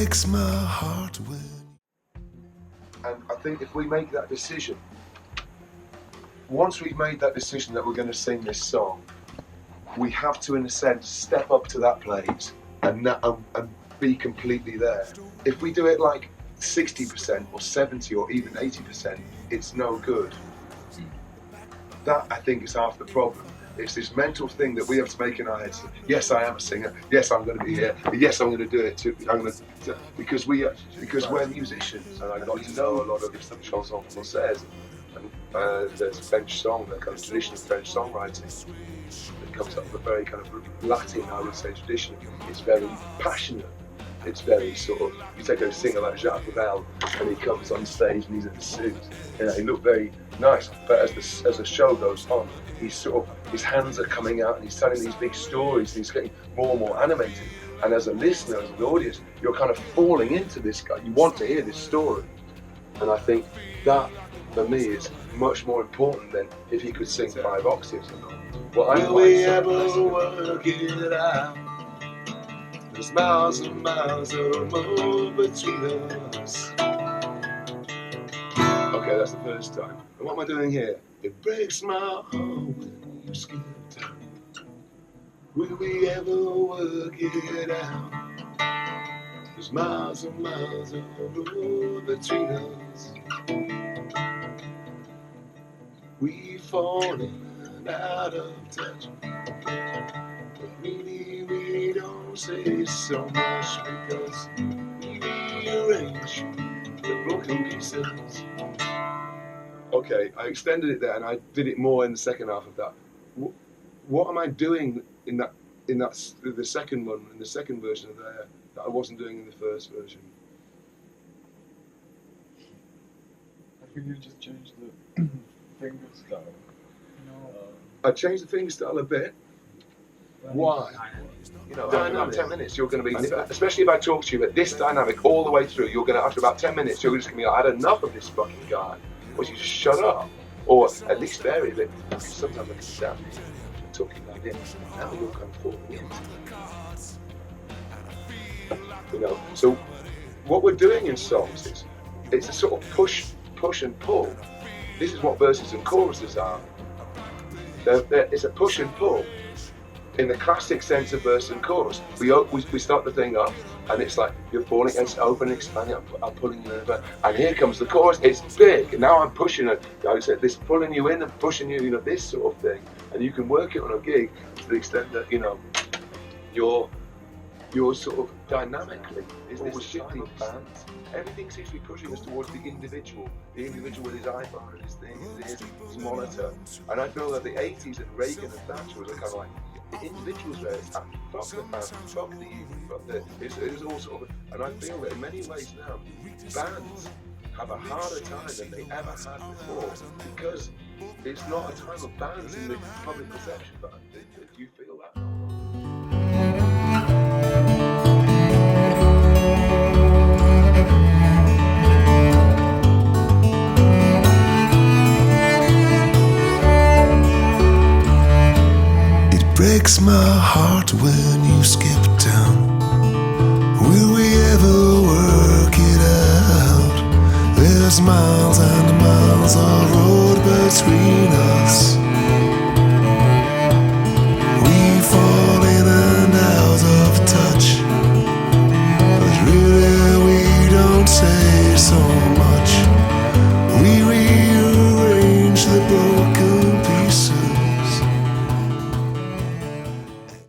breaks my heart when... And I think if we make that decision, once we've made that decision that we're going to sing this song, we have to, in a sense, step up to that plate and be completely there. If we do it like 60% or 70 or even 80%, it's no good. That, I think, is half the problem. It's this mental thing that we have to make in our heads. Yes, I am a singer. Yes, I'm going to be here. Yes, I'm going to do it too. Because we're musicians, and I got to know a lot of chanson française. And there's a French song, that kind of tradition of French songwriting. It comes up with a very kind of Latin, I would say, tradition. It's very passionate. It's very sort of, you take a singer like Jacques Brel and he comes on stage and he's in a suit. You know, he looked very nice, but as the show goes on, he's sort of, his hands are coming out and he's telling these big stories and he's getting more and more animated. And as a listener, as an audience, you're kind of falling into this guy. You want to hear this story. And I think that, for me, is much more important than if he could sing 5 octaves or not. Will we ever work it out? There's miles and miles of more between us. Okay, that's the first time. And what am I doing here? It breaks my heart when you skip down. Will we ever work it out? There's miles and miles of road between us. We've fallen out of touch, but really we don't say so much because we rearrange the broken pieces. Okay, I extended it there and I did it more in the second half of that. What am I doing in the second one, in the second version of there, that I wasn't doing in the first version? I think you just changed the finger style. I changed the finger style a bit. Why? You know, Dynamic. 10 minutes, you're going to be, especially if I talk to you at this dynamic all the way through, you're going to, after about 10 minutes, you're just going to be like, I had enough of this fucking guy. Or you just shut up. Or at least vary a bit. Sometimes I can stand talking like this. Now you're kind of falling into it. You know, so what we're doing in songs is, it's a sort of push and pull. This is what verses and choruses are. It's a push and pull. In the classic sense of verse and chorus, we start the thing up, and it's like you're falling, it's open, expanding, I'm pulling you over, and here comes the chorus. It's big. Now I'm pushing it. I said this, pulling you in and pushing you, this sort of thing, and you can work it on a gig to the extent that you're sort of dynamically always shifting bands. Everything seems to be pushing us towards the individual with his iPhone and his thing, his monitor. And I feel that the 80s and Reagan and Thatcher was a kind of like, the individuals there, fuck the band, fuck the union, fuck the, it was all sort of, and I feel that in many ways now, bands have a harder time than they ever had before, because it's not a time of bands in the public perception, but do you feel that? Breaks my heart when you skip down. Will we ever work it out? There's miles and miles of road between